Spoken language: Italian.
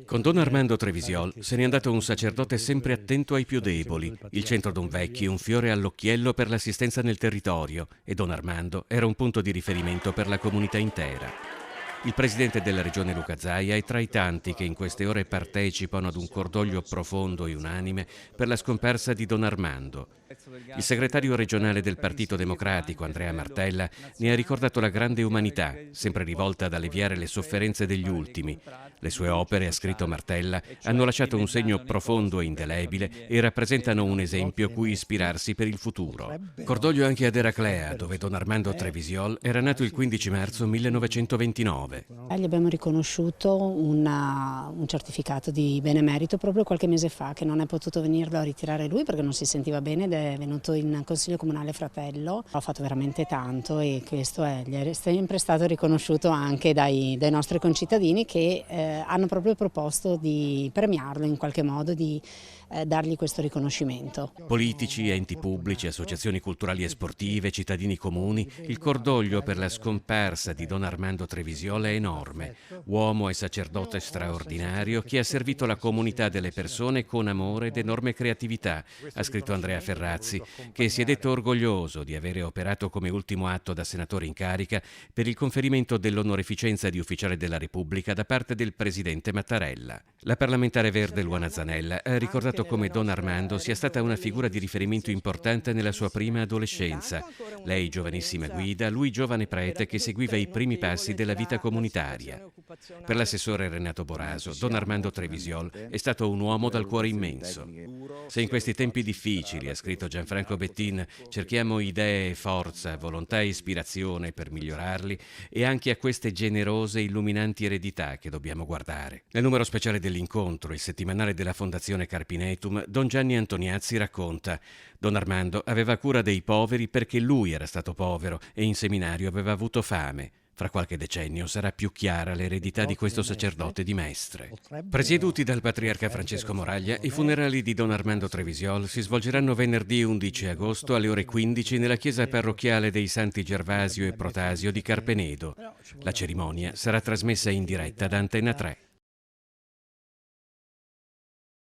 Con Don Armando Trevisiol se n'è andato un sacerdote sempre attento ai più deboli, il centro Don Vecchi un fiore all'occhiello per l'assistenza nel territorio e Don Armando era un punto di riferimento per la comunità intera. Il presidente della regione Luca Zaia è tra i tanti che in queste ore partecipano ad un cordoglio profondo e unanime per la scomparsa di Don Armando. Il segretario regionale del Partito Democratico, Andrea Martella, ne ha ricordato la grande umanità, sempre rivolta ad alleviare le sofferenze degli ultimi. Le sue opere, ha scritto Martella, hanno lasciato un segno profondo e indelebile e rappresentano un esempio cui ispirarsi per il futuro. Cordoglio anche ad Eraclea, dove Don Armando Trevisiol era nato il 15 marzo 1929. Gli abbiamo riconosciuto un certificato di benemerito proprio qualche mese fa, che non è potuto venirlo a ritirare lui perché non si sentiva bene ed è venuto in Consiglio Comunale Fratello. Ha fatto veramente tanto e questo gli è sempre stato riconosciuto anche dai nostri concittadini che hanno proprio proposto di premiarlo in qualche modo, di dargli questo riconoscimento. Politici, enti pubblici, associazioni culturali e sportive, cittadini comuni, il cordoglio per la scomparsa di Don Armando Trevisiol è enorme. Uomo e sacerdote straordinario che ha servito la comunità delle persone con amore ed enorme creatività, ha scritto Andrea Ferrazzi, che si è detto orgoglioso di avere operato come ultimo atto da senatore in carica per il conferimento dell'onoreficenza di ufficiale della Repubblica da parte del presidente Mattarella. La parlamentare verde Luana Zanella ha ricordato come Don Armando sia stata una figura di riferimento importante nella sua prima adolescenza. Lei giovanissima guida, lui giovane prete che seguiva i primi passi della vita comunitaria. Per l'assessore Renato Boraso, Don Armando Trevisiol è stato un uomo dal cuore immenso. Se in questi tempi difficili, ha scritto Gianfranco Bettin, cerchiamo idee, forza, volontà e ispirazione per migliorarli, è anche a queste generose e illuminanti eredità che dobbiamo guardare. Nel numero speciale dell'incontro, il settimanale della Fondazione Carpinetum, Don Gianni Antoniazzi racconta: Don Armando aveva cura dei poveri perché lui era stato povero e in seminario aveva avuto fame. Fra qualche decennio sarà più chiara l'eredità di questo sacerdote di Mestre. Presieduti dal patriarca Francesco Moraglia, i funerali di Don Armando Trevisiol si svolgeranno venerdì 11 agosto alle ore 15 nella chiesa parrocchiale dei Santi Gervasio e Protasio di Carpenedo. La cerimonia sarà trasmessa in diretta da Antenna 3.